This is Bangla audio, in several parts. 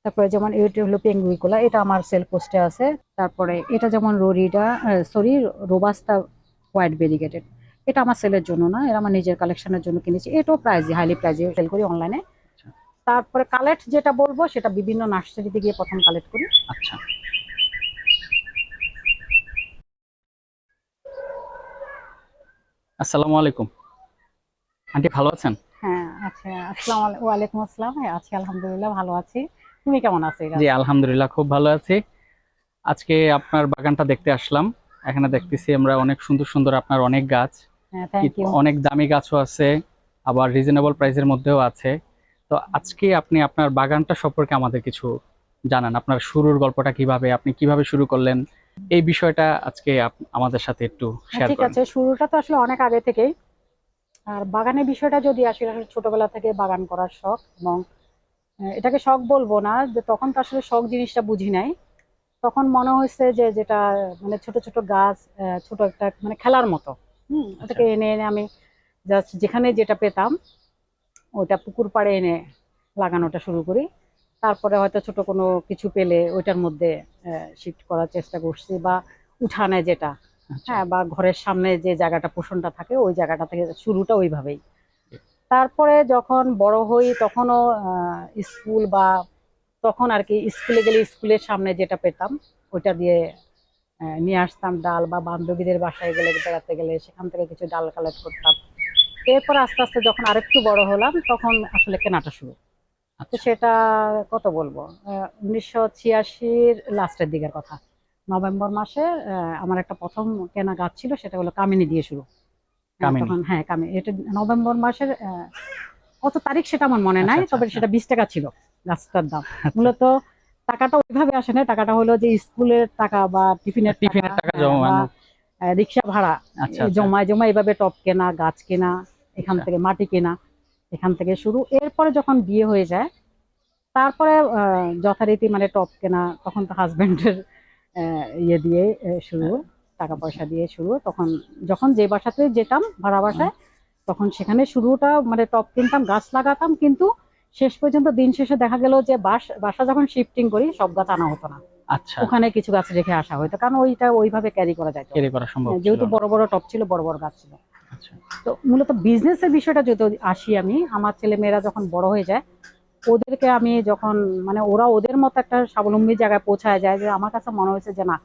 তারপরে যেমন এটা হলো পেঙ্গুইকোলা, এটা আমার সেল পোস্টে আছে। তারপরে এটা যেমন রোরিটা, সরি, রোবাস্তা হোয়াইট ভেরিগেটেড, এটা আমার সেলের জন্য না, এটা আমার নিজের কালেকশনের জন্য কিনেছি। এটাও প্রাইজে, হাইলি প্রাইজে সেল করি অনলাইনে। আচ্ছা। তারপরে কালেক্ট যেটা বলবো সেটা বিভিন্ন নার্সারিতে গিয়ে প্রথম কালেক্ট করি। আচ্ছা। আসসালামু আলাইকুম আন্টি, ভালো আছেন? হ্যাঁ, আচ্ছা, ওয়ালাইকুম আসসালাম। হ্যাঁ, আছি, আলহামদুলিল্লাহ ভালো আছি। তুমি কেমন আছো? জি আলহামদুলিল্লাহ, খুব ভালো আছি। আজকে আপনার বাগানটা দেখতে আসলাম। এখানে দেখতেছি আমরা অনেক সুন্দর সুন্দর আপনার অনেক গাছ, হ্যাঁ, থ্যাংক ইউ। অনেক দামি গাছও আছে, আবার রিজনেবল প্রাইসের মধ্যেও আছে। তো আজকে আপনি আপনার বাগানটা সম্পর্কে আমাদের কিছু জানান। আপনার শুরুর গল্পটা কিভাবে, আপনি কিভাবে শুরু করলেন, এই বিষয়টা আজকে আমাদের সাথে একটু হ্যাঁ, শেয়ার ঠিক করেন। আছে, শুরুটা তো আসলে অনেক আগে থেকেই। আর বাগানের বিষয়টা যদি আসলে আসলে ছোটবেলা থেকে বাগান করার শখ, এবং এটাকে শখ বলবো না, যে তখন তো আসলে শখ জিনিসটা বুঝি নাই। তখন মনে হয়েছে যে যেটা মানে ছোট ছোট গাছ, ছোট একটা মানে খেলার মতো, আচ্ছা। ওটাকে এনে এনে আমি জাস্ট যেখানে যেটা পেতাম ওটা পুকুর পাড়ে এনে লাগানোটা শুরু করি। তারপরে হয়তো ছোট কোনো কিছু পেলে ওইটার মধ্যে শিফট করার চেষ্টা করছি, বা উঠানে যেটা, আচ্ছা। হ্যাঁ, বা ঘরের সামনে যে জায়গাটা পোষণটা থাকে ওই জায়গাটা থেকে শুরুটা ওইভাবেই। তারপরে যখন বড় হই তখনও স্কুল বা তখন আর কি স্কুলে গেলে স্কুলের সামনে যেটা পেতাম ওইটা দিয়ে নিয়ে আসতাম ডাল, বা বান্ধবীদের বাসায় গেলে বেড়াতে গেলে সেখান থেকে কিছু ডাল কালেক্ট করতাম। এরপর আস্তে আস্তে যখন আরেকটু বড় হলাম তখন আসলে কেনাটা শুরু। তো আচ্ছা। সেটা কত বলবো, 1986-র লাস্টের দিকের কথা। নভেম্বর মাসে আমার একটা প্রথম কেনা গাছ ছিল, সেটা হলো কামিনী দিয়ে শুরু। কামিনী। তখন হ্যাঁ, কামিনী, এটা নভেম্বর মাসের কত তারিখ সেটা আমার মনে আচ্ছা নাই, আচ্ছা তবে আচ্ছা সেটা 20 টাকা ছিল গাছটার দাম। আচ্ছা। মূলত টাকাটা ওইভাবে আসে না, টাকাটা হলো যে স্কুলের টাকা বা টিফিনের টাকা, টিফিনের টাকা বা জমানো। রিক্সা ভাড়া, আচ্ছা আচ্ছা জমায় জমায় এভাবে টব কেনা, গাছ কেনা, এখান আচ্ছা থেকে মাটি কেনা, এখান থেকে শুরু। এরপরে যখন বিয়ে হয়ে যায় তারপরে যথারীতি মানে টপ কেনা, তখন তো হাজবেন্ডের ইয়ে দিয়ে শুরু, টাকা আচ্ছা পয়সা দিয়ে শুরু। তখন যখন যে বাসাতে যেতাম ভাড়া বাসায়, তখন সেখানে শুরুটা মানে টপ কিনতাম, গাছ লাগাতাম, কিন্তু শেষ পর্যন্ত দিন শেষে দেখা গেল যে বাসা যখন শিফটিং করি সব গাছ আনা হতো না, আচ্ছা। ওখানে কিছু গাছ রেখে আসা হতো, কারণ ওইটা ওইভাবে ক্যারি করা যাইতো না। ক্যারি করা সম্ভব ছিল যেহেতু না। বড় বড় টপ ছিল, বড় বড় গাছ ছিল। আচ্ছা। তো মূলত বিজনেসের বিষয়টা যদি আসি, আমি আমার ছেলে মেয়েরা যখন বড় হয়ে যায় ওদেরকে আমি যখন মানে ওরা ওদের মতো একটা স্বাবলম্বী জায়গায় পৌঁছায় যায়, যে আমার কাছে মনে হয়েছে যে না,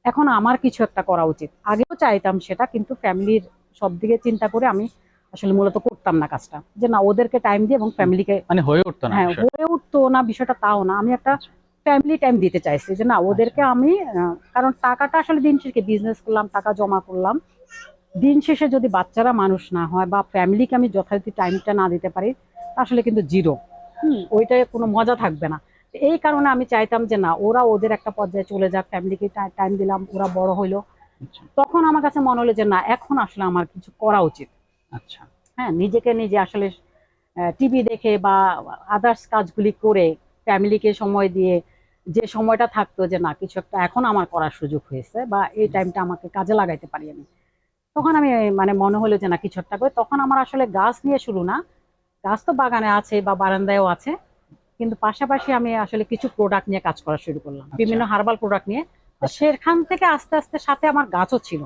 এখন আমার কিছু একটা করা উচিত। আগেও চাইতাম সেটা, কিন্তু ফ্যামিলির সব দিকে চিন্তা করে আমি আসলে মূলত করতাম না কাজটা, যে না ওদেরকে টাইম দিয়ে এবং ফ্যামিলিকে, মানে হয়ে উঠতো না হ্যাঁ, বিষয়টা। হয়ে উঠতো না বিষয়টা, তাও না, আমি একটা আচ্ছা ফ্যামিলি টাইম দিতে চাইছি, যে না আচ্ছা ওদেরকে আমি কারণ টাকাটা আসলে দিন শেষে বিজনেস করলাম, টাকা জমা করলাম, দিন শেষে যদি বাচ্চারা মানুষ না হয় বা ফ্যামিলিকে আমি যথারীতি টাইমটা না দিতে পারি, আসলে কিন্তু জিরো, ওইটায় কোনো মজা থাকবে না। এই কারণে আমি চাইতাম যে না, ওরা ওদের একটা পর্যায়ে চলে যাক, ফ্যামিলিকে টাইম দিলাম, ওরা বড় হইলো। আচ্ছা তখন আমার কাছে মনে হলো যে না, এখন আসলে আমার কিছু করা উচিত। আচ্ছা হ্যাঁ, নিজেকে নিজে আসলে টিভি দেখে বা আদার্স কাজগুলি করে ফ্যামিলিকে সময় দিয়ে যে সময়টা থাকতো, যে না কিছু একটা এখন আমার করার সুযোগ হয়েছে বা এই টাইমটা আমাকে কাজে লাগাইতে পারি আমি, তখন আমি মানে মনে হলো যে না কিছু একটা করে। তখন আমার আসলে গাছ নিয়ে শুরু না, গাছ তো বাগানে আছে বা বারান্দায়ও আছে, কিন্তু পাশাপাশি আমি আসলে কিছু প্রোডাক্ট নিয়ে কাজ করা শুরু করলাম, আচ্ছা বিভিন্ন হার্বাল প্রোডাক্ট নিয়ে। তো আচ্ছা সেখান থেকে আস্তে আস্তে সাথে আমার গাছও ছিল।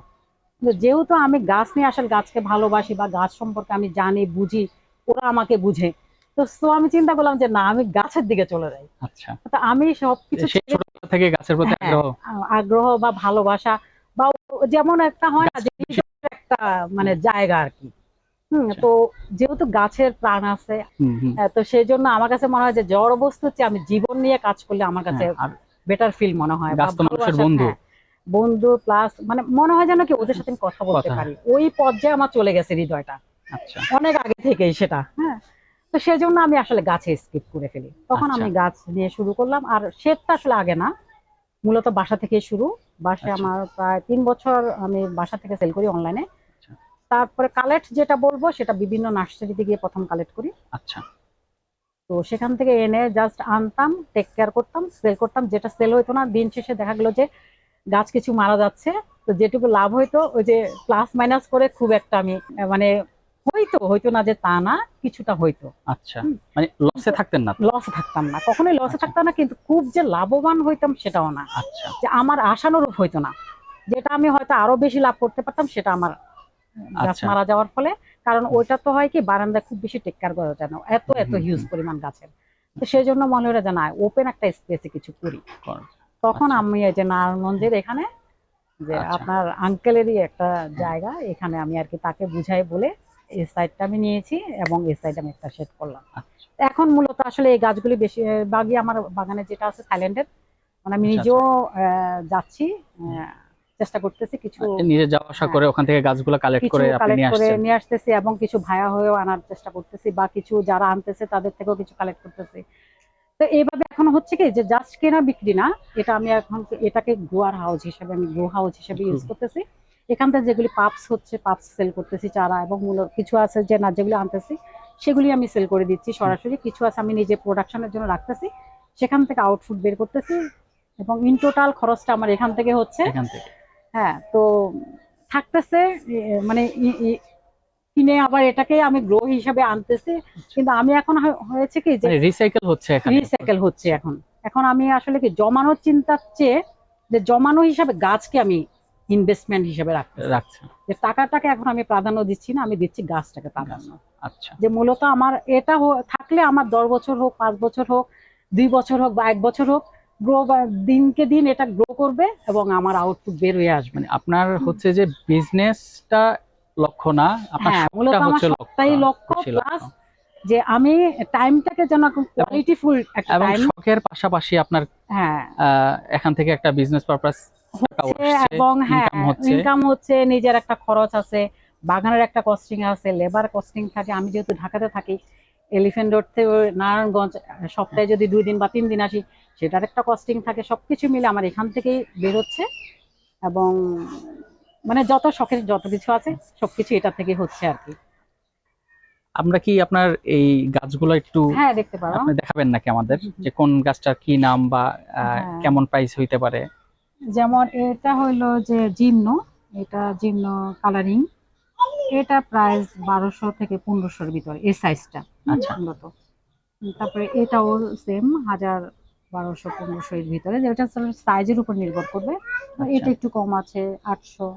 কিন্তু যেহেতু আমি গাছ নিয়ে আসলে গাছকে ভালোবাসি বা গাছ সম্পর্কে আমি জানি বুঝি, ওরা আমাকে বুঝে, তো আমি চিন্তা করলাম যে না, আমি গাছের দিকে চলে যাই। আচ্ছা। তো আমি সবকিছু সেই ছেড়ে, ছোটবেলা থেকে গাছের প্রতি হ্যাঁ, আগ্রহ। আগ্রহ বা ভালোবাসা, বা যেমন একটা হয় না গাছ যে বেশি। হৃদয়ের একটা মানে জায়গা আর কি। আচ্ছা। তো যেহেতু গাছের প্রাণ আছে, হুম হুম। তো সেই জন্য আমার কাছে মনে হয় যে জড় বস্তুর চেয়ে আমি জীবন নিয়ে কাজ করলে আমার কাছে হ্যাঁ, আর বেটার ফিল মনে হয়, বা গাছ তো মানুষের ভালোবাসার, বন্ধু। হ্যাঁ, বন্ধু প্লাস মানে মনে হয় যেন কি ওদের সাথে আমি কথা বলতে কথা। পারি, ওই পর্যায়ে আমার চলে গেছে হৃদয়টা আচ্ছা অনেক আগে থেকেই সেটা, হ্যাঁ। তো সেজন্য আমি আসলে গাছে স্কিপ করে ফেলি, তখন আচ্ছা আমি গাছ নিয়ে শুরু করলাম। আর সেটটা আসলে আগে না, মূলত বাসা থেকে শুরু। বাসায় আচ্ছা আমার প্রায় 3 বছর আমি বাসা থেকে সেল করি অনলাইনে। আচ্ছা তারপরে কালেক্ট যেটা বলবো সেটা বিভিন্ন নার্সারিতে গিয়ে প্রথম কালেক্ট করি। আচ্ছা তো সেখান থেকে এনে জাস্ট আনতাম, টেক কেয়ার করতাম, সেল করতাম। যেটা সেল হইতো না, দিন শেষে দেখা গেল যে গাছ কিছু মারা যাচ্ছে, তো যেটুকু লাভ হইতো ওই যে প্লাস মাইনাস করে খুব একটা আমি মানে হয়তো হয়তো না যে তা না, কিছুটা হয়তো। আচ্ছা, হুম। মানে লসে থাকতেন না তো? লসে থাকতাম না, কখনোই লসে আচ্ছা থাকতাম না, কিন্তু খুব যে লাভবান হইতাম সেটাও না, আচ্ছা যে আমার আশানুরূপ হইতো না। যেটা আমি হয়তো আরো বেশি লাভ করতে পারতাম সেটা আমার গাছ আচ্ছা। মারা যাওয়ার ফলে। কারণ ওইটা তো হয় কি, বারান্দায় খুব বেশি টেক কেয়ার করা যায় না, এত এত হুম হিউজ হুম। পরিমাণ গাছের। তো আচ্ছা সেই জন্য মনে হয় যে না, ওপেন একটা স্পেসে কিছু করি। কর। তখন আচ্ছা আমি এই যে নারায়ণগঞ্জের এখানে, যে আচ্ছা আপনার আঙ্কেলেরই একটা জায়গা, এখানে আমি আর কি তাকে বুঝাই বলে এই সাইডটা আমি নিয়েছি, এবং এই সাইড আমি একটা শেড করলাম। আচ্ছা এখন মূলত আসলে এই গাছগুলি বেশিরভাগই আমার বাগানে যেটা আছে থাইল্যান্ডের, মানে আমি আচ্ছা আচ্ছা। নিজেও যাচ্ছি, চেষ্টা করতেছি কিছু, নিজে যাওয়া আসা হ্যাঁ, করে ওখান থেকে গাছগুলো কালেক্ট কিছু করে আপনি কালেক্ট নিয়ে করে আসছেন? নিয়ে আসতেছি, এবং কিছু ভায়া হয়েও আনার চেষ্টা করতেছি, বা কিছু যারা আনতেছে তাদের থেকেও কিছু কালেক্ট করতেছি। তো এইভাবে এখন হচ্ছে কি, যে জাস্ট কেনা বিক্রি না, এটা আমি এখন এটাকে গ্রোয়ার হাউস হিসেবে, আমি গ্রো হাউস হিসেবে ইউজ করতেছি। এখান থেকে যেগুলি পাপস হচ্ছে, পাপস সেল করতেছি চারা, এবং মূল কিছু আছে যে না, যেগুলি আনতেছি সেগুলি আমি সেল করে দিচ্ছি সরাসরি। কিছু আছে আমি নিজে প্রোডাকশনের জন্য রাখতেছি, সেখান থেকে আউটপুট বের করতেছি, এবং ইন টোটাল খরচটা আমার এখান থেকে হচ্ছে। এখান থেকে? হ্যাঁ, তো থাকতেছে, মানে কিনে আবার এটাকে আমি গ্রো হিসাবে আনতেছি। কিন্তু আমি এখন হয়েছে কি যে মানে রিসাইকেল হচ্ছে এখানে? রিসাইকেল হচ্ছে এখন। এখন আমি আসলে কি জমানোর চিন্তার চেয়ে, যে জমানো হিসাবে গাছকে আমি ইনভেস্টমেন্ট হিসেবে রাখতেছি। রাখছেন? যে টাকাটাকে এখন আমি প্রাধান্য দিচ্ছি না, আমি দিচ্ছি গাছটাকে গাছ। প্রাধান্য। আচ্ছা যে মূলত আমার এটা থাকলে আমার 10 বছর হোক, 5 বছর হোক, 2 বছর হোক, বা 1 বছর হোক, গ্রো, বা দিনকে দিন এটা গ্রো করবে, এবং আমার আউটপুট বের হয়ে আসবে। মানে আপনার হচ্ছে যে বিজনেসটা লক্ষ্য না, আপনার হ্যাঁ, শখটা মূলত আমার হচ্ছে লক্ষ্য, সবটাই লক্ষ্য, বেশি প্লাস লক্ষ্য। যে আমি টাইমটাকে যেন এবং কোয়ালিটিফুল একটা এবং টাইম। শখের পাশাপাশি আপনার হ্যাঁ, এখান থেকে একটা বিজনেস পারপাস টাকাও হচ্ছে, আসছে, এবং হ্যাঁ, ইনকাম হচ্ছে। ইনকাম হচ্ছে, নিজের একটা খরচ আছে, বাগানের একটা কস্টিং আছে, লেবার কস্টিং থাকে। আমি যেহেতু ঢাকাতে থাকি, এলিফ্যান্ট রোড থেকে নারায়ণগঞ্জ সপ্তাহে যদি 2 দিন বা 3 দিন আসি, সেটার একটা কস্টিং থাকে। সবকিছু মিলে আমার এখান থেকেই বেরোচ্ছে, এবং মানে যত শখের যত কিছু আছে সবকিছু এটা থেকে হচ্ছে আর কি। আমরা কি আপনার এই গাছগুলো একটু হ্যাঁ, দেখতে পারো। আপনি দেখাবেন নাকি আমাদের, হুম, হুম। যে কোন গাছটার কি নাম, বা হ্যাঁ, কেমন প্রাইস হইতে পারে? যেমন এটা হইলো যে জিম্নো, এটা জিম্নো কালারিং, এটা প্রাইস 1200 থেকে 1500-র ভিতরে এই সাইজটা আচ্ছা মূলত। তারপরে এটাও সেম 1000, 1200, 1500 এর ভিতরে, যেটা সাইজের উপর নির্ভর করবে। আচ্ছা এটা একটু কম আছে 800,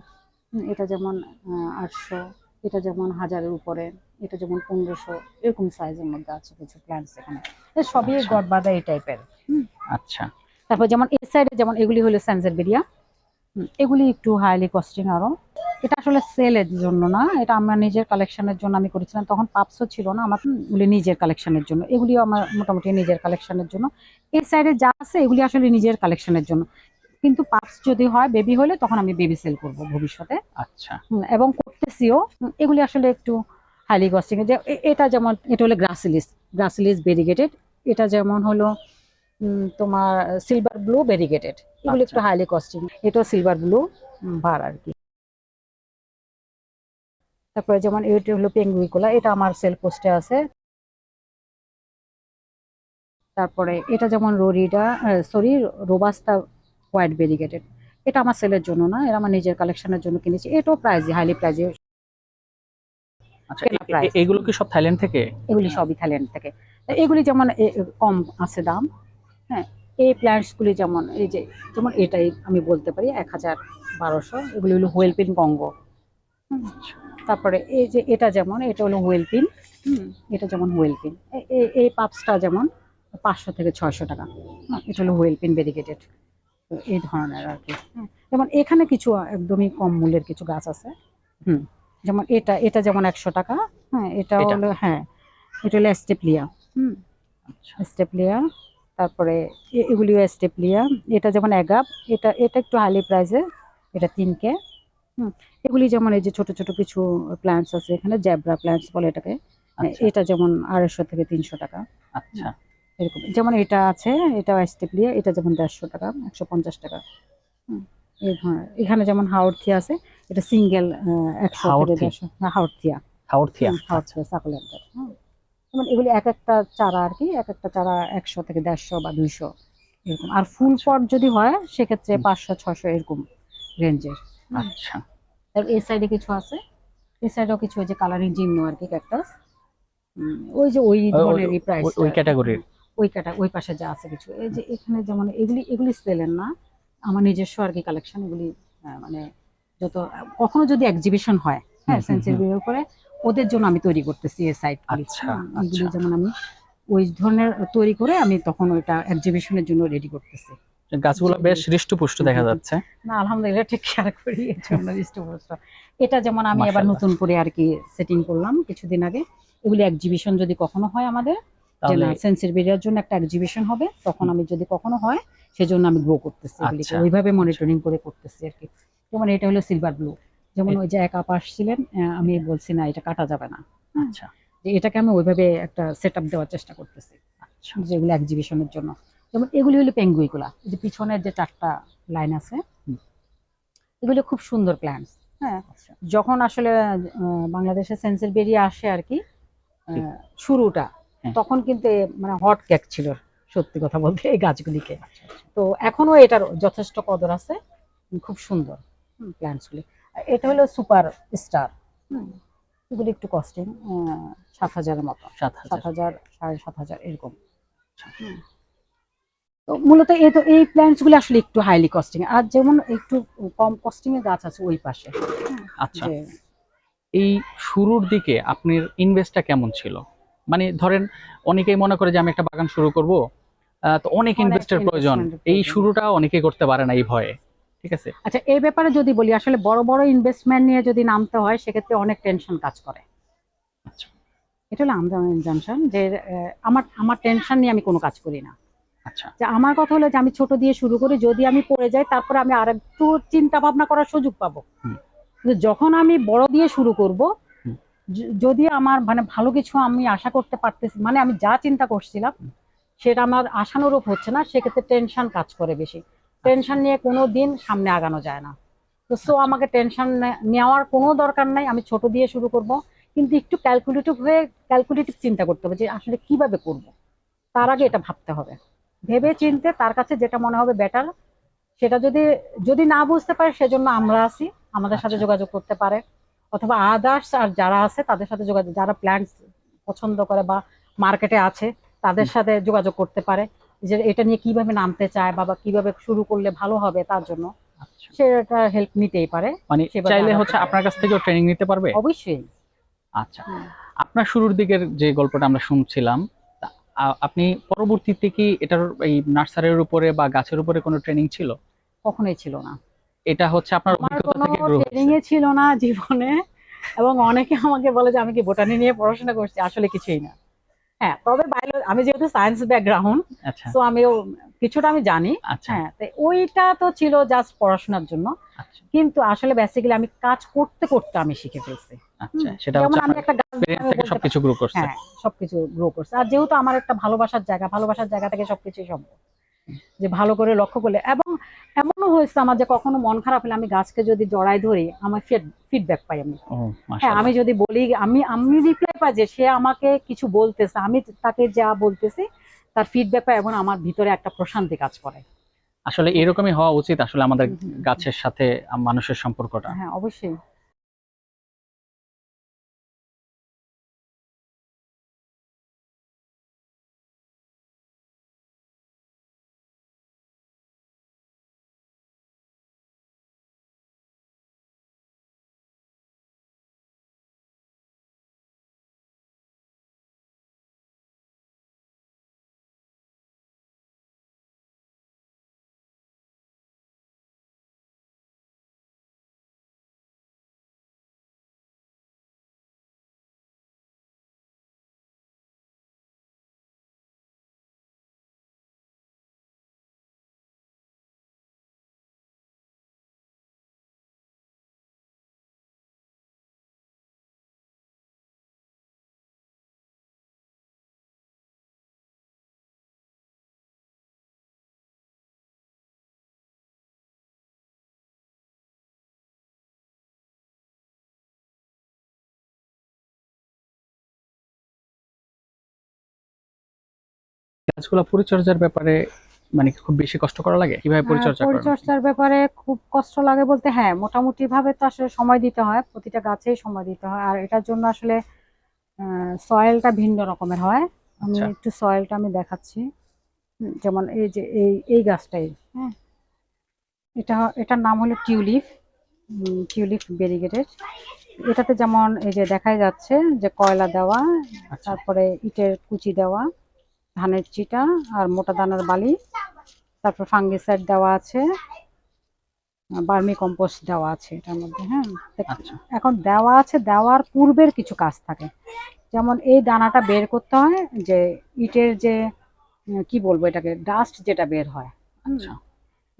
এটা যেমন 800, এটা যেমন 1000-এর উপরে, এটা যেমন 1500, এরকম সাইজের মধ্যে আছে কিছু প্ল্যান্টস এখানে। সবই আচ্ছা গড়বাদা এই টাইপের। আচ্ছা তারপর যেমন এই সাইডে যেমন এগুলি হলো স্যানজেরবেরিয়া, এগুলি একটু হাইলি কস্টিং আরো। এটা আসলে সেলের জন্য না, এটা আমার নিজের কালেকশনের জন্য আমি করেছিলাম। তখন পাপসও ছিল না আমার, এগুলি নিজের কালেকশনের জন্য, এগুলিও আমার মোটামুটি নিজের কালেকশনের জন্য। এই সাইডে যা আছে এগুলি আসলে নিজের কালেকশনের জন্য, কিন্তু পাপস যদি হয়, বেবি হলে, তখন আমি বেবি সেল করব ভবিষ্যতে। আচ্ছা এবং করতেছিও। এগুলি আসলে একটু হাইলি কস্টিং। যে এটা যেমন, এটা হলো গ্রাসিলিস, গ্রাসিলিস ভেরিগেটেড। এটা যেমন হলো তোমার সিলভার ব্লু ভেরিগেটেড, এগুলো আচ্ছা একটু হাইলি কস্টিং। এটাও সিলভার ব্লু বার আর কি। তারপরে যেমন এটা হলো পেঙ্গুইকোলা, এটা আমার সেল পোস্টে আছে। তারপরে এটা যেমন রোরিডা, সরি, রোবাস্তা হোয়াইট ভেরিগেটেড, এটা আমার সেলের জন্য না, এটা আমার নিজের কালেকশনের জন্য কিনেছি। এটাও প্রাইজে, হাইলি প্রাইজে আচ্ছা। কেনা প্রাইস। এগুলো কি সব থাইল্যান্ড থেকে? এগুলি সবই থাইল্যান্ড থেকে। আচ্ছা এগুলি যেমন কম আছে দাম। হ্যাঁ, এই প্ল্যান্টস গুলি যেমন এই যে, যেমন এটাই আমি বলতে পারি 1000, 1200, এগুলি হলো আচ্ছা হুয়েলপিন কঙ্গো। আচ্ছা তারপরে এই যে এটা যেমন, এটা হলো হুয়েলপিন। এটা যেমন হুয়েলপিন, এই পাপসটা যেমন 500 থেকে 600 টাকা। এটা হলো আচ্ছা হুয়েলপিন ভেরিগেটেড। এই ধরনের আর কি। যেমন এখানে কিছু একদমই কম মূল্যের কিছু গাছ আছে। হুম, যেমন এটা এটা যেমন 100 টাকা। হ্যাঁ, এটা এটা। হলো, হ্যাঁ, এটা হলো স্টেপলিয়া। হুম, আচ্ছা স্টেপলিয়া। তারপরে এগুলিও স্টেপলিয়া। এটা যেমন অ্যাগাপ, এটা এটা একটু হাইলি প্রাইসে, এটা 3K। এগুলি যেমন এই যে ছোট ছোট কিছু প্ল্যান্টস আছে এখানে, জ্যাব্রা প্ল্যান্টস বলে এটাকে। আচ্ছা এটা যেমন 250 থেকে 300 টাকা। আচ্ছা এরকম যেমন এটা আছে, এটা স্টেপলিয়া, এটা যেমন 150 টাকা, 150 টাকা। হুম, এই ধরনের এখানে যেমন হাওড়থিয়া আছে, এটা সিঙ্গেল 100 থেকে হাওরথি? 150। হাওড়থিয়া। হাওরথিয়া আচ্ছা হাওড়থিয়া সাকুলেন্টের। যেমন এগুলি এক একটা চারা আর কি, এক একটা চারা 100 থেকে 150 বা 200 এরকম। আর ফুল আচ্ছা পট যদি হয় সেক্ষেত্রে হুম, 500, 600 এরকম রেঞ্জের। আচ্ছা তারপর এই সাইডে কিছু আছে, এই সাইডেও কিছু ওই যে কালারিং জিমনো আর কি ক্যাকটাস, ওই যে ওই ধরনেরই প্রাইসটা ওই ক্যাটাগরির। ওই পাশে যা আছে কিছু, এই যে এখানে যেমন এগুলি এগুলি সেলের না, আমার নিজস্ব আর কি কালেকশন এগুলি। মানে যত কখনো যদি এক্সিবিশন হয়, হ্যাঁ, সেন্সিটিভিটির উপরে, ওদের জন্য আমি তৈরি করতেছি এই সাইটগুলি। আচ্ছা এগুলি আচ্ছা, যেমন আমি ওই ধরনের তৈরি করে আমি তখন ওইটা এক্সিবিশনের জন্য রেডি করতেছি। গাছগুলো বেশ হৃষ্টপুষ্ট দেখা যাচ্ছে। না আলহামদুলিল্লাহ ঠিক খেয়াল করি এর জন্য হৃষ্টপুষ্ট। এটা যেমন আমি এবার মাশাআল্লাহ। নতুন করে আর কি সেটিং করলাম কিছুদিন আগে। এগুলি এক্সিবিশন যদি কখনো হয় আমাদের, যে তাহলে না সেন্সিটিভিটির জন্য একটা এক্সিবিশন হবে, তখন আমি যদি কখনো হয় সেজন্য আমি গ্রো করতেছি এগুলিকে, আচ্ছা ওইভাবে আচ্ছা, মনিটরিং করে করতেছি আর কি। যেমন এটা হলো সিলভার ব্লু, যেমন ওই যে এক আপা আসছিলেন, আমি বলছি না এটা কাটা যাবে না, হ্যাঁ, আচ্ছা যে এটাকে আমি ওইভাবে একটা সেট আপ দেওয়ার চেষ্টা করতেছি আচ্ছা, যেগুলো এক্সিবিশনের জন্য। যেমন এগুলি হলো পেঙ্গুইগুলা, এই যে পিছনের যে 4টা লাইন আছে, হুম, এগুলো খুব সুন্দর প্ল্যান্টস। হ্যাঁ, আচ্ছা যখন আসলে বাংলাদেশে সেন্সের বেরিয়ে আসে আর কি, ঠিক, শুরুটা, হ্যাঁ, তখন কিন্তু মানে হট কেক ছিল সত্যি কথা বলতে এই গাছগুলিকে। আচ্ছা আচ্ছা, তো এখনো এটার যথেষ্ট কদর আছে, খুব সুন্দর প্ল্যান্টসগুলি। এটা হলো সুপার স্টার, এগুলি একটু কস্টিং 7,000-এর মতো, 7,000। 7,000 7,500 এরকম। আচ্ছা হুম। তো মূলত এই প্ল্যান্টস গুলো আসলে একটু হাইলি কস্টিং, আর যেমন একটু কম কস্টিং এর গাছ আছে ওই পাশে। আচ্ছা, যে এই শুরুর দিকে আপনার ইনভেস্টটা কেমন ছিল? মানে ধরেন অনেকেই মনে করে যে আমি একটা বাগান শুরু করব, তো অনেক অনেক ইনভেস্টের প্রয়োজন। ইনভেস্টমেন্টের এই প্রয়োজন। শুরুটা অনেকেই করতে পারে না এই ভয়ে। ঠিক আছে? আচ্ছা, এই ব্যাপারে যদি বলি, আসলে বড় বড় ইনভেস্টমেন্ট নিয়ে যদি নামতে হয় সেক্ষেত্রে অনেক টেনশন কাজ করে। আচ্ছা এটা হলো আমার জানশন যে আমার আমার টেনশন নিয়ে আমি কোনো কাজ করি না। আচ্ছা যে আমার কথা হলো যে আমি ছোট দিয়ে শুরু করি, যদি আমি পড়ে যাই তারপরে আমি আরেকটু চিন্তা ভাবনা করার সুযোগ পাবো। হুম কিন্তু যখন আমি বড় দিয়ে শুরু করব, হুম যদি আমার মানে ভালো কিছু আমি আশা করতে পারতেছি, মানে আমি যা চিন্তা করছিলাম হুম, সেটা আমার আশানুরূপ হচ্ছে না, সেক্ষেত্রে টেনশন কাজ করে বেশি। আচ্ছা টেনশন নিয়ে কোনো দিন সামনে আগানো যায় না। তো আচ্ছা আমাকে টেনশন নেওয়ার কোনো দরকার নাই, আমি ছোট দিয়ে শুরু করব। কিন্তু একটু ক্যালকুলেটিভ চিন্তা করতে হবে যে আসলে কিভাবে করব। তার আগে আচ্ছা এটা ভাবতে হবে, ভেবে আচ্ছা চিনতে তার কাছে যেটা মনে হবে বেটার, সেটা যদি যদি না বুঝতে পারে সেজন্য আমরা আছি, আমাদের সাথে আচ্ছা যোগাযোগ করতে পারে। অথবা আদার্স আর যারা আছে তাদের সাথে যোগাযোগ, যারা প্ল্যান্টস পছন্দ করে বা মার্কেটে আছে তাদের হুম, সাথে যোগাযোগ করতে পারে, যে এটা নিয়ে কিভাবে নামতে চায় বা কিভাবে শুরু করলে ভালো হবে তার জন্য আচ্ছা, সেটা হেল্প নিতেই পারে, মানে সেভাবে চাইলে আগাতে হচ্ছে পারে। আপনার কাছ থেকেও ট্রেনিং নিতে পারবে। অবশ্যই। আচ্ছা, আপনার শুরুর দিকের যে গল্পটা আমরা শুনছিলাম, তা আপনি পরবর্তীতে কি এটার এই নার্সারির উপরে বা গাছের উপরে কোনো ট্রেনিং ছিল? কখনোই ছিল না, এটা হচ্ছে আপনার আমার অভিজ্ঞতা কোনো থেকে গ্রো ট্রেনিং হয়েছে। এ ছিল না জীবনে। এবং অনেকে আমাকে বলে যে আমি কি বোটানি নিয়ে পড়াশোনা করছি, আসলে কিছুই না। হ্যাঁ, তবে আমি যেহেতু সায়েন্স ব্যাকগ্রাউন্ড, আচ্ছা সো আমিও কিছুটা আমি জানি। আচ্ছা হ্যাঁ, তো ওইটা তো ছিল জাস্ট পড়াশোনার জন্য। আচ্ছা কিন্তু আসলে বেসিক্যালি আমি কাজ করতে করতে আমি শিখে ফেলছি। আচ্ছা, সেটা যেমন হচ্ছে আমি আপনার একটা গাছ দিয়ে এক্সপেরিয়েন্স আমি থেকে বলতে সবকিছু গ্রো করছে। হ্যাঁ, সবকিছু গ্রো করছে। আর যেহেতু আমার একটা ভালোবাসার জায়গা থেকে সবকিছুই সম্ভব। যে ভালো করে লক্ষ্য করলে, এবং এমনও হয়েছে আমার যে কখনো মন খারাপ হলে আমি গাছকে যদি জড়ায় ধরি, আমার ফিডব্যাক পাই আমি। ও হ্যাঁ, আমি মাশাআল্লাহ। যদি বলি, আমি রিপ্লাই পাই যে সে আমাকে কিছু বলতেছে, আমি তাকে যা বলতেছি তার ফিডব্যাক পাই, এবং আমার ভিতরে একটা প্রশান্তি কাজ করে। আসলে এরকমই হওয়া উচিত আসলে আমাদের হুম, হুম, হুম। গাছের সাথে মানুষের সম্পর্কটা। হ্যাঁ, অবশ্যই। গাছগুলো পরিচর্যার ব্যাপারে মানে কি খুব বেশি কষ্ট করা লাগে? কিভাবে পরিচর্যা করেন? পরিচর্যার ব্যাপারে খুব কষ্ট লাগে বলতে হ্যাঁ, মোটামুটি ভাবে তো আসলে সময় দিতে হয়, প্রতিটা গাছেই সময় দিতে হয়। আর এটার জন্য আসলে সয়েলটা ভিন্ন রকমের হয়। আমি আচ্ছা। একটু সয়েলটা আমি দেখাচ্ছি। যেমন এই যে এই গাছটাই, হ্যাঁ, এটার নাম হলো টিউলিপ, টিউলিপ ভেরিগেটেড। এটাতে যেমন এই যে দেখাই যাচ্ছে যে কয়লা দেওয়া, আচ্ছা। তারপরে ইটের কুচি দেওয়া, ধানের চিটা আর মোটা দানার বালি, তারপর ফাঙ্গিসাইড দেওয়া আছে, বার্মি কম্পোস্ট দেওয়া আছে এটার মধ্যে। হ্যাঁ, আচ্ছা। এখন দেওয়া আছে, দেওয়ার পূর্বের কিছু কাজ থাকে। যেমন এই দানাটা বের করতে হয়, যে ইটের যে কি বলবো এটাকে, ডাস্ট যেটা বের হয়, আচ্ছা।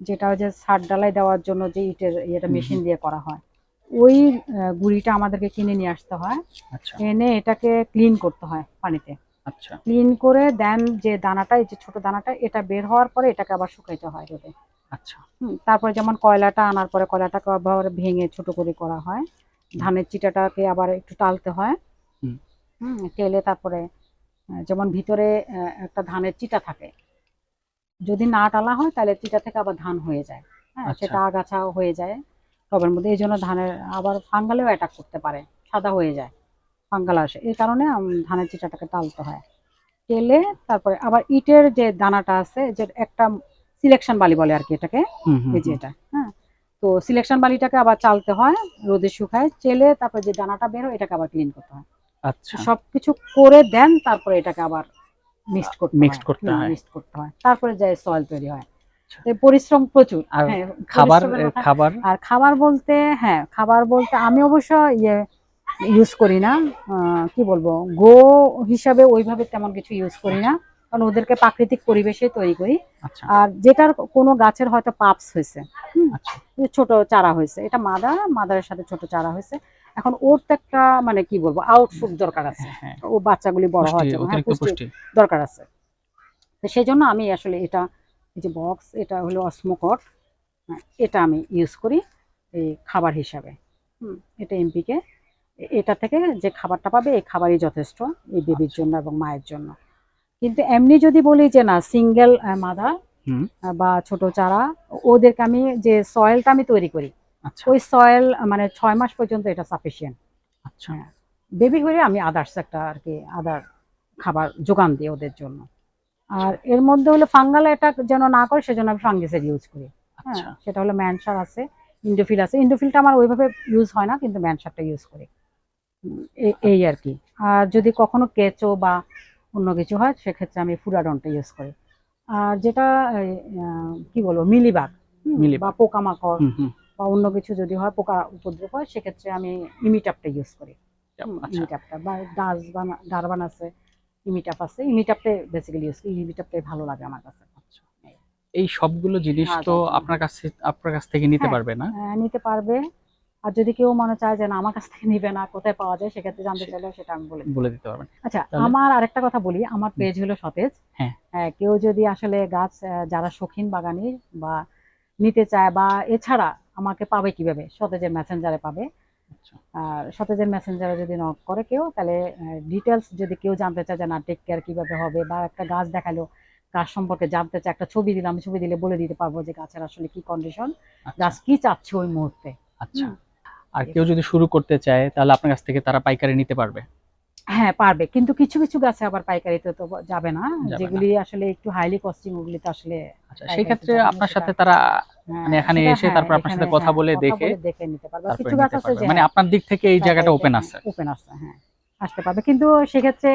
যেটা ওই যে ছাদ ঢালাই দেওয়ার জন্য যে ইটের ইয়েটা হুম, মেশিন হুম। দিয়ে করা হয়, ওই গুঁড়িটা আমাদেরকে কিনে নিয়ে আসতে হয়। আচ্ছা। এনে এটাকে ক্লিন করতে হয় পানিতে। আচ্ছা। ক্লিন করে দেন যে দানাটা, এই যে ছোট দানাটা, এটা বের হওয়ার পরে এটাকে আবার শুকাইতে হয় রোদে। আচ্ছা। তারপরে যেমন কয়লাটা আনার পরে কয়লাটাকে আবার ভেঙে ছোট করে করা হয়। হুম, ধানের চিটাটাকে আবার একটু টালতে হয়। হুম। টেলে তারপরে যেমন ভিতরে একটা ধানের চিটা থাকে, যদি না টালা হয় তাহলে চিটা থেকে আবার ধান হয়ে যায়। হ্যাঁ, আচ্ছা। সেটা আগাছাও হয়ে যায় টবের মধ্যে। এই জন্য ধানের আবার ফাঙ্গালেও অ্যাটাক করতে পারে, সাদা হয়ে যায়, ফাঙ্গাল আসে। এই কারণে ধানের চিটাটাকে টালতে হয়। তেলে তারপরে আবার ইটের যে দানাটা আছে, যে একটা সিলেকশন বালি বলে আর কি এটাকে, হুম, হুম, এই যে হুম। এটা, হ্যাঁ, তো সিলেকশন বালিটাকে আবার চালতে হয়, রোদে শুকায়, চেলে তারপরে যে দানাটা বের হয় এটাকে আবার ক্লিন করতে হয়। আচ্ছা। সবকিছু করে দেন তারপরে এটাকে আবার মিক্সড করতে মিক্সড হয়। করতে হয়। মিক্সড করতে হয়, তারপরে যে সয়েল তৈরি হয়। আচ্ছা। তো পরিশ্রম প্রচুর। আর হ্যাঁ, খাবার পরিশ্রমের কথা। খাবার? আর খাবার বলতে, হ্যাঁ, খাবার বলতে আমি অবশ্য ইয়ে ইউজ করি না, কি বলবো, গো হিসাবে ওইভাবে তেমন কিছু ইউজ করি আচ্ছা। না, কারণ ওদেরকে প্রাকৃতিক পরিবেশে তৈরি করি। আচ্ছা। আর যেটার কোনো গাছের হয়তো পাপস হয়েছে, আচ্ছা। ছোট চারা হয়েছে, এটা মাদারের সাথে ছোট চারা হয়েছে, এখন ওর তো একটা মানে কি বলবো আউটপুট দরকার আছে, হ্যাঁ। ও বাচ্চাগুলি বড় পুষ্টি, হওয়ার জন্য, হ্যাঁ, অতিরিক্ত পুষ্টি পুষ্টি। দরকার আছে। তো সেই জন্য আমি আসলে এটা, এই যে বক্স, এটা হলো অসমোকট, এটা আমি ইউজ করি এই খাবার হিসাবে। এটা এমপিকে, এটা থেকে যে খাবারটা পাবে এই খাবারই যথেষ্ট এই বেবির আচ্ছা। জন্য এবং মায়ের জন্য। কিন্তু এমনি যদি বলি যে না, সিঙ্গেল মাদার হুম। বা ছোট চারা, ওদেরকে আমি যে সয়েলটা আমি তৈরি করি, আচ্ছা। ওই সয়েল মানে 6 মাস পর্যন্ত এটা সাফিসিয়েন্ট। আচ্ছা। হ্যাঁ, বেবি হলে আমি আদার্স একটা আর কি আদার খাবার যোগান দিই ওদের জন্য। আচ্ছা। আর এর মধ্যে হলো ফাঙ্গাল অ্যাটাক যেন না করে সেজন্য আমি ফাঙ্গিসাইড ইউজ করি। হ্যাঁ, আচ্ছা। সেটা হলো ম্যানসার আছে, ইন্ডোফিল আছে। ইন্ডোফিলটা আমার ওইভাবে ইউজ হয় না, কিন্তু ম্যানসারটা ইউজ করি। এই আর কি। আর যদি কখনো কেঁচো বা অন্য কিছু হয় সেক্ষেত্রে আমি ফুরাডনটা ইউজ করি। আর যেটা কি বলবো, মিলিবাগ বা মিলিবাগ। পোকামাকড় হুম, হুম। বা অন্য কিছু যদি হয়, পোকা উপদ্রব হয়, সেক্ষেত্রে আমি ইমিটাপটা ইউজ করি। আচ্ছা। ইমিটাপটা বা ডারবান আছে, ইমিটাপ আছে। ইমিটাপটা বেসিক্যালি ইউজ করি, ইমিটাপটাই ভালো লাগে আমার কাছে। আচ্ছা। এই সবগুলো জিনিস তো আগার জন্য, আপনার কাছ থেকে নিতে হ্যাঁ, পারবে না? নিতে পারবে। আর যদি কেউ মনে চায় যে না আমার কাছ থেকে নিবে না, কোথায় পাওয়া যায়, সেক্ষেত্রে জানতে সে চাইলে সেটা আমি বলে দিতে বলে পারবো। দিতে পারবেন। আচ্ছা, তাহলে আমার আরেকটা কথা বলি, আমার হুম, পেজ হলো সতেজ। হ্যাঁ। কেউ যদি আসলে গাছ যারা শৌখিন বাগানি বা নিতে চায়, বা এছাড়া আমাকে পাবে কিভাবে, সতেজের মেসেঞ্জারে পাবে। আচ্ছা। আর সতেজের মেসেঞ্জারে যদি নক করে কেউ, তাহলে ডিটেলস যদি কেউ জানতে চায় যে না টেক কেয়ার কিভাবে হবে, বা একটা গাছ দেখালো, গাছ সম্পর্কে জানতে চায়, একটা ছবি দিলাম, ছবি দিলে বলে দিতে পারবো যে গাছের আসলে কি কন্ডিশন, আচ্ছা। গাছ কি চাচ্ছে ওই মুহূর্তে। আচ্ছা। হুম, আর কেউ যদি শুরু করতে চায় তাহলে আপনার কাছ থেকে তারা পাইকারি নিতে পারবে? হ্যাঁ, পারবে, কিন্তু কিছু কিছু গাছে আবার পাইকারিতে তো যাবে না। যাবে না। যেগুলি আসলে একটু হাইলি কস্টিং, ওগুলি তো আসলে আচ্ছা, সেই পাইকারিতে ক্ষেত্রে যাবে না, আপনার সেটা। সাথে তারা মানে হ্যাঁ, এখানে সেটা এসে হ্যাঁ, তারপর আপনার এখানে সাথে কথা হ্যাঁ বলে কথা দেখে বলে দেখে নিতে পারবে। আর তারপরে কিছু গাছ নিতে আছে পারবে। যে মানে হ্যাঁ, আপনার দিক থেকে এই জায়গাটা পাইকারিতে ওপেন হ্যাঁ আছে। ওপেন আছে, হ্যাঁ, আসতে পারবে। কিন্তু সেক্ষেত্রে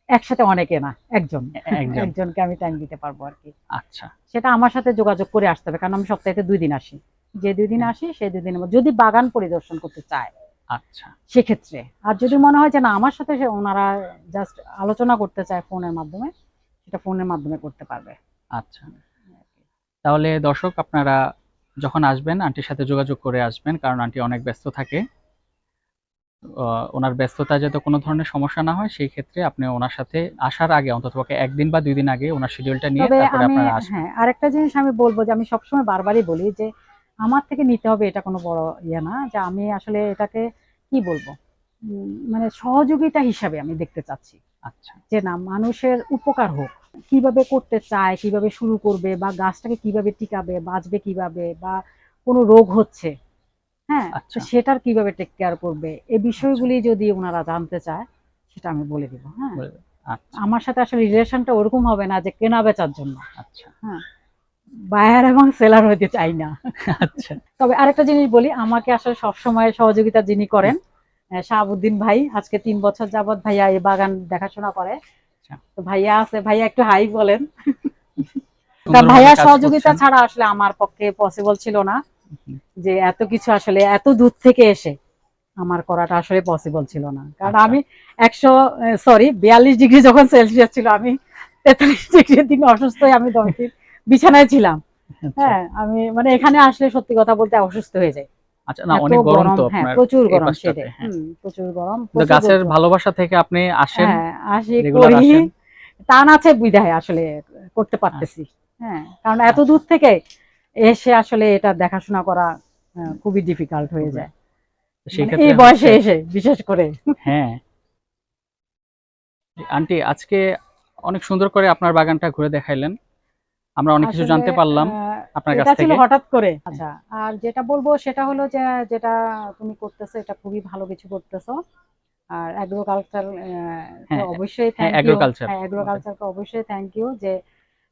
একসাথে অনেকে না, একজন একজন। একজনকে আমি টাইম দিতে পারবো আর কি। আচ্ছা। সেটা আমার সাথে যোগাযোগ করে আসতে হবে, কারণ আমি সপ্তাহে 2 দিন আসি। যে 2 দিন হ্যাঁ। আসি সেই 2 দিনের মধ্যে যদি বাগান পরিদর্শন করতে চায় আচ্ছা। সেক্ষেত্রে। আর যদি আচ্ছা। মনে হয় যে না আমার সাথে ওনারা জাস্ট আলোচনা করতে চায় ফোনের মাধ্যমে, সেটা ফোনের মাধ্যমে করতে পারবে। আচ্ছা। তাহলে দর্শক, আপনারা যখন আসবেন আন্টির সাথে যোগাযোগ করে আসবেন, কারণ আন্টি অনেক ব্যস্ত থাকে। ওনার ব্যস্ততায় যাতে কোনো ধরনের সমস্যা না হয় সেই ক্ষেত্রে আপনি ওনার সাথে আসার আগে অন্ততপক্ষে 1 দিন বা 2 দিন আগে ওনার শিডিউলটা নিয়ে তবে তারপরে আমি, আপনারা আসবেন। হ্যাঁ, আরেকটা জিনিস আমি বলবো যে আমি সবসময় বারবারই বলি যে আমার থেকে নিতে হবে এটা কোনো বড় ইয়ে না, যে আমি আসলে এটাকে কি বলবো, মানে সহযোগিতা হিসাবে আমি দেখতে চাচ্ছি, আচ্ছা। যে না মানুষের উপকার হোক। কিভাবে করতে চায়, কিভাবে শুরু করবে, বা গাছটাকে কিভাবে টিকাবে, বাঁচবে কিভাবে, বা কোনো রোগ হচ্ছে, হ্যাঁ, তো আচ্ছা সেটার কিভাবে টেক কেয়ার করবে, এই আচ্ছা বিষয়গুলি যদি ওনারা জানতে চায় সেটা আমি বলে দিব। হ্যাঁ, বলে দেন। আচ্ছা আমার সাথে আসলে রিলেশনটা ওরকম হবে না যে কেনা বেচার জন্য। আচ্ছা হ্যাঁ, বায়ার এবং সেলার হইতে চাই না। আচ্ছা তবে আরেকটা জিনিস বলি, আমাকে আসলে সবসময় সহযোগিতা যিনি করেন, শাহাবুদ্দিন ভাই, আজকে 3 বছর যাবত ভাইয়া এই বাগান দেখাশোনা করে। আচ্ছা তো ভাইয়া আছে, ভাইয়া একটু হাই বলেন। তা সুন্দরভাবে ভাইয়ার কাজ সহযোগিতা করছেন। ছাড়া আসলে আমার পক্ষে পসিবল ছিল না, হুম, যে এত কিছু আসলে এত দূর থেকে এসে আমার করাটা আসলে পসিবল ছিল না। কারণ আচ্ছা আমি 42 ডিগ্রি যখন সেলসিয়াস ছিল, আমি 43 ডিগ্রির দিন অসুস্থ হয়ে আমি 10 দিন বিছানায় ছিলাম। আচ্ছা হ্যাঁ, আমি মানে এখানে আসলে সত্যি কথা বলতে অসুস্থ হয়ে যাই। আচ্ছা, না এত অনেক গরম গরম, তো হ্যাঁ আপনার প্রচুর এই গরম পাশটাতে, সেটাই। হ্যাঁ। প্রচুর গরম, কিন্তু প্রচুর গাছের রৌদ্র। ভালোবাসা থেকে আপনি আসেন, হ্যাঁ, আসি রেগুলার করি, আসেন। টান আছে বিধায় আসলে করতে আ- পারতেছি। হ্যাঁ, কারণ এত আচ্ছা দূর থেকে এসে আসলে এটা দেখাশোনা করা খুবই ডিফিকাল্ট হয়ে খুবই। যায়, তো সেই মানে এই ক্ষেত্রে হচ্ছে বয়সে এসে বিশেষ করে। হ্যাঁ। আন্টি আজকে অনেক সুন্দর করে আপনার বাগানটা ঘুরে দেখাইলেন, আমরা অনেক কিছু আসলে জানতে পারলাম আপনার কাছ এটা ছিল থেকে। হঠাৎ করে। হ্যাঁ আচ্ছা, আর যেটা বলবো সেটা হলো যে যেটা তুমি করতেছো এটা খুবই ভালো কিছু করতেছো। আর এগ্রোকালচার কে হ্যাঁ অবশ্যই হ্যাঁ থ্যাংক ইউ। অ্যাগ্রিকালচার হ্যাঁ, এগ্রোকালচারকে অবশ্যই থ্যাংক ইউ যে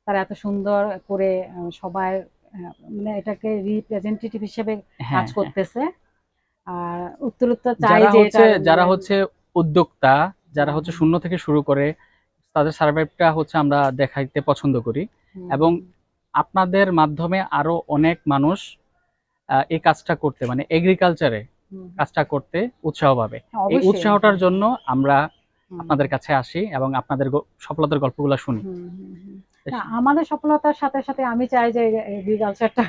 তারা এত সুন্দর করে সবাই মানে এটাকে রিপ্রেজেন্টেটিভ হিসেবে কাজ হ্যাঁ হ্যাঁ। করতেছে। আর উত্তরোত্তর চাই যে এটার যারা হচ্ছে উদ্যোক্তা, যারা হ্যাঁ, হচ্ছে হ্যাঁ, শূন্য থেকে শুরু করে, তাদের সার্ভাইভটা হচ্ছে আমরা দেখাইতে পছন্দ করি। হুম, এবং হুম, আপনাদের মাধ্যমে আরো অনেক মানুষ এই কাজটা করতে, মানে এগ্রিকালচারে হুম, হুম। কাজটা করতে উৎসাহ পাবে। হ্যাঁ, এই অবশ্যই। উৎসাহটার জন্য আমরা হুম, আপনাদের কাছে আসি এবং আপনাদের সফলতার গল্পগুলো শুনি। হুম, হুম, হুম। না, আমাদের সফলতার সাথে সাথে আমি চাই যে এগ্রিকালচারটা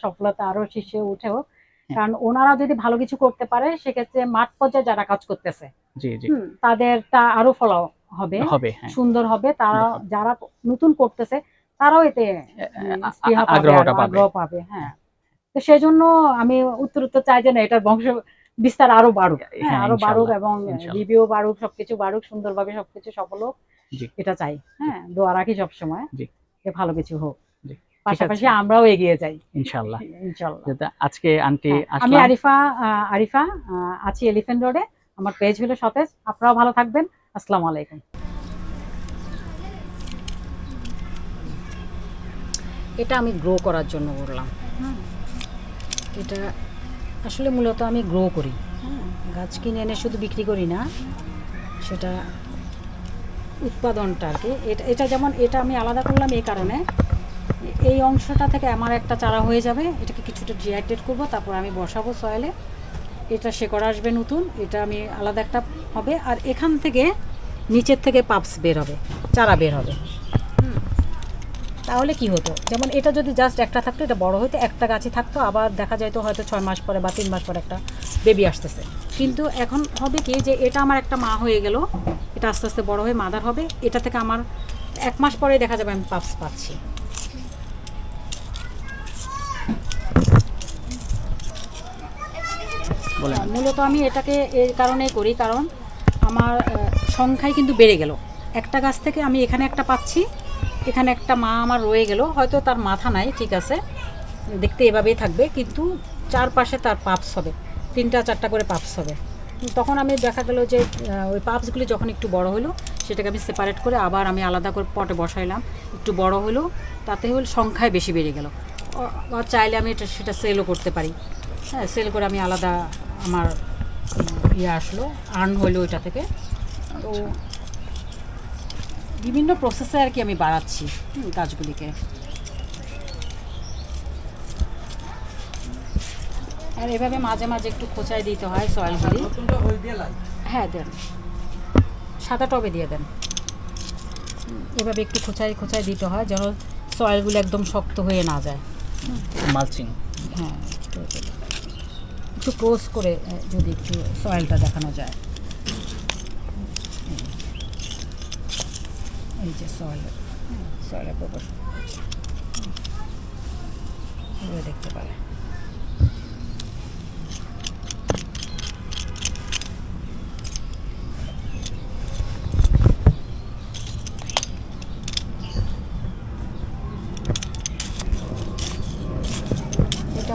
সফলতা আরো শীর্ষে উঠেও। হ্যাঁ, কারণ ওনারা যদি ভালো কিছু করতে পারে সেক্ষেত্রে মাঠ পর্যায়ে যারা কাজ করতেছে, জি জি তাদেরটা আরো ফলো হবে, হবে, হ্যাঁ সুন্দর হবে। তারা সুন্দর হবে। যারা নতুন করতেছে তারাও এতে স্পৃহা পাবে, আগ্রহটা আরো পাবে। আগ্রহ পাবে। হ্যাঁ, তো সেজন্য আমি উত্তরোত্তর চাই যে না, এটার বংশ বিস্তার আরো বাড়ুক। হ্যাঁ, হ্যাঁ আরো বাড়ুক ইনশাল্লাহ এবং ইনশাল্লাহ। রিভিউ বাড়ুক, সবকিছু বাড়ুক, সুন্দরভাবে সবকিছু সফল হোক, জি এটা চাই। জি হ্যাঁ, দোয়া রাখি সবসময় জি যে ভালো কিছু হোক, জি ঠিক পাশাপাশি আছে আমরাও এগিয়ে যাই ইনশাল্লাহ। ইনশাল্লাহ। যেটা আজকে আন্টি হ্যাঁ, আমি আসলাম। আরিফা, আরিফা আছি এলিফ্যান্ট রোডে। আমার পেজ হলো সতেজ। আপনারাও ভালো থাকবেন। আসসালামু আলাইকুম। এটা আমি গ্রো করার জন্য করলাম। এটা আসলে মূলত আমি গ্রো করি। গাছ কিনে এনে শুধু বিক্রি করি না, সেটা উৎপাদনটা আর কি। এটা এটা যেমন এটা আমি আলাদা করলাম এই কারণে, এই অংশটা থেকে আমার একটা চারা হয়ে যাবে, এটাকে কিছুটা ডিহাইড্রেট করব, তারপর আমি বসাবো সয়েলে, এটা শেকড় আসবে নতুন, এটা আমি আলাদা একটা হবে। আর এখান থেকে নিচের থেকে পাপস বের হবে, চারা বের হবে। তাহলে কি হতো, যেমন এটা যদি জাস্ট একটা থাকতো, এটা বড় হইতো, একটা গাছই থাকতো, আবার দেখা যাইতো হয়তো 6 মাস পরে বা 3 মাস পরে একটা বেবি আসতেছে। কিন্তু এখন হবে কি, যে এটা আমার একটা মা হয়ে গেল, এটা আস্তে আস্তে বড় হয়ে মাদার হবে, এটা থেকে আমার 1 মাস পরে দেখা যাবে আমি পাপস পাচ্ছি। বলেন। মূলত আমি এটাকে এই কারণেই করি, কারণ আমার সংখ্যাই কিন্তু বেড়ে গেল। একটা গাছ থেকে আমি এখানে একটা পাচ্ছি, এখানে একটা মা আমার রয়ে গেল, হয়তো তার মাথা নাই, ঠিক আছে, দেখতে এভাবেই থাকবে, কিন্তু চারপাশে তার পাপস হবে, 3টা 4টা করে পাপস হবে। তখন আমি দেখা গেল যে ওই পাপসগুলি যখন একটু বড় হলো, সেটাকে আমি সেপারেট করে আবার আমি আলাদা করে পটে বসাইলাম, একটু বড় হলো, তাতে হলো সংখ্যায় বেশি বেড়ে গেল। আর চাইলে আমি সেটা সেলও করতে পারি। হ্যাঁ, সেল করে আমি আলাদা আমার ইয়ে আসলো, আর্ন হইলো ওইটা থেকে। তো বিভিন্ন প্রসেসে আর কি আমি বাড়াচ্ছি গাছগুলিকে। আর এভাবে মাঝে মাঝে একটু খোঁচাই দিতে হয় সয়েলগুলি। হ্যাঁ দেন, সাদা টবে দিয়ে দেন। এভাবে একটু খোঁচাই খোঁচাই দিতে হয়, যেন সয়েলগুলো একদম শক্ত হয়ে না যায়। মালচিং। হ্যাঁ, একটু একটু ক্লোজ করে যদি একটু সয়েলটা দেখানো যায়। এই যে সয়েলের প্রপোর্শন দেখতে পারে।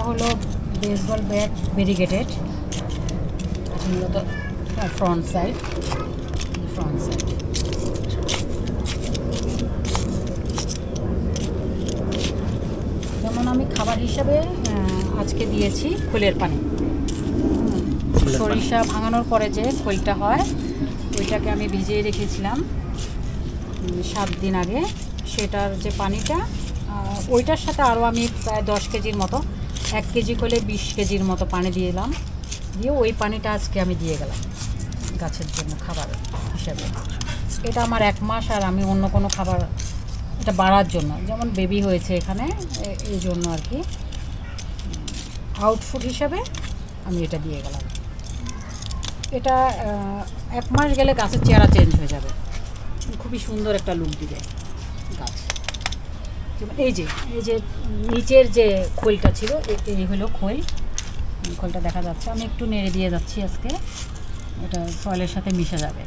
হলো বেসবল ব্যাট ভেরিগেটেড, মূলত ফ্রন্ট সাইড। যেমন আমি খাবার হিসাবে আজকে দিয়েছি খোলের পানি। সরিষা ভাঙানোর পরে যে খোলটা হয় ওইটাকে আমি ভিজিয়ে রেখেছিলাম 7 দিন আগে। সেটার যে পানিটা, ওইটার সাথে আরও আমি প্রায় 10 কেজির মতো, 1 কেজি খোলে 20 কেজির মতো পানি দিলাম, দিয়ে ওই পানিটা আজকে আমি দিয়ে গেলাম গাছের জন্য খাবার হিসাবে। এটা আমার 1 মাস, আর আমি অন্য কোনো খাবার এটা বাড়ার জন্য, যেমন বেবি হয়েছে এখানে, এই জন্য আর কি আউটফুট হিসাবে আমি এটা দিয়ে গেলাম। এটা 1 মাস গেলে গাছের চেহারা চেঞ্জ হয়ে যাবে, খুবই সুন্দর একটা লুক দিবে গাছ। এই যে নিচের যে খোলটা ছিল, এই হলো খোলটা দেখা যাচ্ছে। আমি একটু নেড়ে দিয়ে যাচ্ছি আজকে, এটা সয়েলের সাথে মিশে যাবে।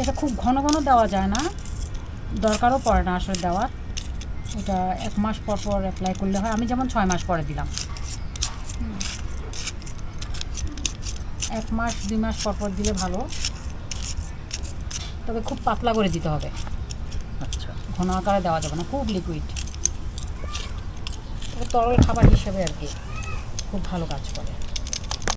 এটা খুব ঘন ঘন দেওয়া যায় না, দরকারও পড়ে না আসলে দেওয়ার। এটা 1 মাস পর পর অ্যাপ্লাই করলে হয়। আমি যেমন 6 মাস পরে দিলাম, 1 মাস 2 মাস পর পর দিলে ভালো, তবে খুব পাতলা করে দিতে হবে। আচ্ছা, ঘন আকারে দেওয়া যাবে না, খুব লিকুইড। তরল খাবার হিসেবে আর কি খুব ভালো কাজ করে।